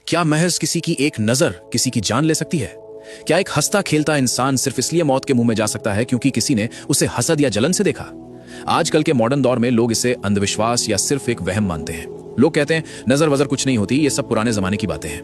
क्या महज किसी की एक नजर किसी की जान ले सकती है? क्या एक हंसता खेलता इंसान सिर्फ इसलिए मौत के मुंह में जा सकता है क्योंकि किसी ने उसे हसद या जलन से देखा? आजकल के मॉडर्न दौर में लोग इसे अंधविश्वास या सिर्फ एक वहम मानते हैं। लोग कहते हैं नजर वजर कुछ नहीं होती, ये सब पुराने जमाने की बातें हैं।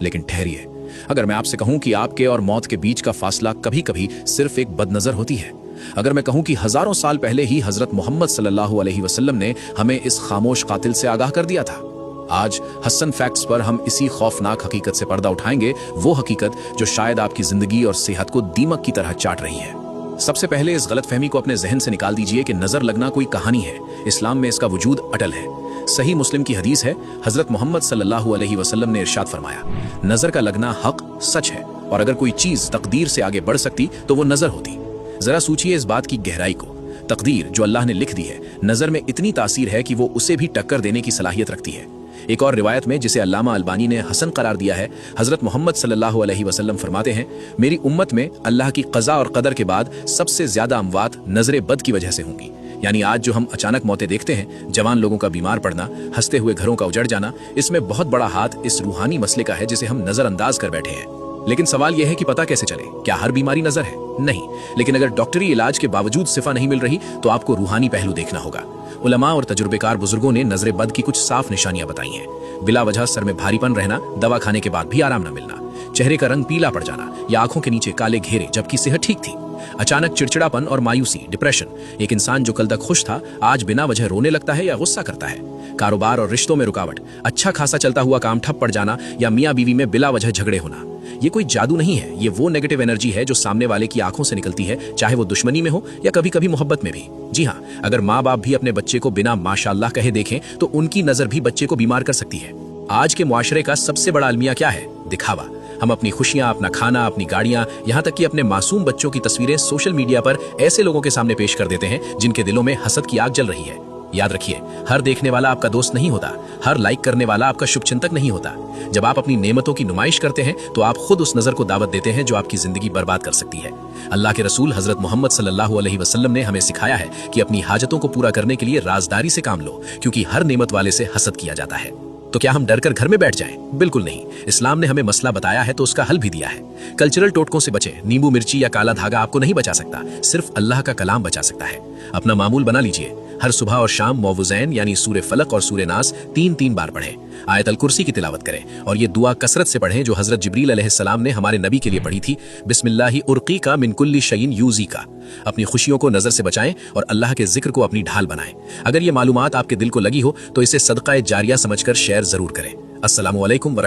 लेकिन ठहरिए, अगर मैं आपसे कहूं कि आपके और मौत के बीच का फासला कभी कभी सिर्फ एक बदनजर होती है, अगर मैं कहूं कि हजारों साल पहले ही हजरत मोहम्मद सल्लल्लाहु अलैहि वसल्लम ने हमें इस खामोश कातिल से आगाह कर दिया था, आज हसन फैक्ट्स पर हम इसी खौफनाक हकीकत से पर्दा उठाएंगे, वो हकीकत जो शायद आपकी जिंदगी और सेहत को दीमक की तरह चाट रही है। सबसे पहले इस गलतफहमी को अपने जहन से निकाल दीजिए कि नजर लगना कोई कहानी है। इस्लाम में इसका वजूद अटल है। सही मुस्लिम की हदीस है, हजरत मोहम्मद सल्लल्लाहु अलैहि वसल्लम ने इरशाद फरमाया, नजर का लगना हक सच है, और अगर कोई चीज तकदीर से आगे बढ़ सकती तो वो नजर होती। जरा सोचिए इस बात की गहराई को। तकदीर जो अल्लाह ने लिख दी है, नजर में इतनी तासीर है कि वो उसे भी टक्कर देने की सलाहियत रखती है। एक और रिवायत में, जिसे अल्लामा अलबानी ने हसन करार दिया है, हजरत मोहम्मद सल्लल्लाहु अलैहि वसल्लम फरमाते हैं, मेरी उम्मत में अल्लाह की क़ज़ा और क़दर के बाद सबसे ज्यादा अमवात नजर बद की वजह से होंगी। यानी आज जो हम अचानक मौतें देखते हैं, जवान लोगों का बीमार पड़ना, हंसते हुए घरों का उजड़ जाना, इसमें बहुत बड़ा हाथ इस रूहानी मसले का है जिसे हम नजरअंदाज कर बैठे हैं। लेकिन सवाल यह है कि पता कैसे चले? क्या हर बीमारी नजर है? नहीं, लेकिन अगर डॉक्टरी इलाज के बावजूद शिफा नहीं मिल रही तो आपको रूहानी पहलू देखना होगा। उलमा और तजुर्बेकार बुजुर्गों ने नजर बद की कुछ साफ निशानियां बताई हैं। बिला वजह सर में भारीपन रहना, दवा खाने के बाद भी आराम न मिलना, चेहरे का रंग पीला पड़ जाना या आंखों के नीचे काले घेरे जबकि सेहत ठीक थी, अचानक चिड़चिड़ापन और मायूसी, डिप्रेशन, एक इंसान जो कल तक खुश था आज बिना वजह रोने लगता है या गुस्सा करता है, कारोबार और रिश्तों में रुकावट, अच्छा खासा चलता हुआ काम ठप पड़ जाना या मियाँ बीवी में बिला वजह झगड़े होना। ये कोई जादू नहीं है, ये वो नेगेटिव एनर्जी है जो सामने वाले की आंखों से निकलती है, चाहे वो दुश्मनी में हो या कभी कभी मोहब्बत में भी। जी हाँ, अगर माँ बाप भी अपने बच्चे को बिना माशाअल्लाह कहे देखें तो उनकी नजर भी बच्चे को बीमार कर सकती है। आज के मुआशरे का सबसे बड़ा अलमिया क्या है? दिखावा। हम अपनी खुशियां, अपना खाना, अपनी गाड़ियां, यहाँ तक कि अपने मासूम बच्चों की तस्वीरें सोशल मीडिया पर ऐसे लोगों के सामने पेश कर देते हैं जिनके दिलों में हसद की आग जल रही है। याद रखिए, हर देखने वाला आपका दोस्त नहीं होता, हर लाइक करने वाला आपका शुभचिंतक नहीं होता। जब आप अपनी नेमतों की नुमाइश करते हैं तो आप खुद उस नजर को दावत देते हैं जो आपकी जिंदगी बर्बाद कर सकती है। अल्लाह के रसूल हजरत मोहम्मद सल्लल्लाहु अलैहि वसल्लम ने हमें सिखाया है कि अपनी हाजतों को पूरा करने के लिए राजदारी से काम लो, क्योंकि हर नेमत वाले से हसद किया जाता है। तो क्या हम डरकर घर में बैठ जाएं? बिल्कुल नहीं। इस्लाम ने हमें मसला बताया है तो उसका हल भी दिया है। कल्चरल टोटकों से बचें। नींबू मिर्ची या काला धागा आपको नहीं बचा सकता, सिर्फ अल्लाह का कलाम बचा सकता है। अपना मामूल बना लीजिए, हर सुबह और शाम मौवुज़ैन यानी सूरे फलक और सूरे नास 3-3 बार पढ़ें। आयतल कुर्सी की तिलावत करें और ये दुआ कसरत से पढ़ें जो हजरत जिब्रील अलैहिस्सलाम ने हमारे नबी के लिए पढ़ी थी, बिस्मिल्लाहि उर्क़ीका मिन कुल्ली शैइन यूज़ीका। अपनी खुशियों को नजर से बचाएं और अल्लाह के जिक्र को अपनी ढाल बनाएं। अगर ये मालूमात आपके दिल को लगी हो तो इसे सदका जारिया समझकर शेयर जरूर करें। अस्सलामु अलैकुम व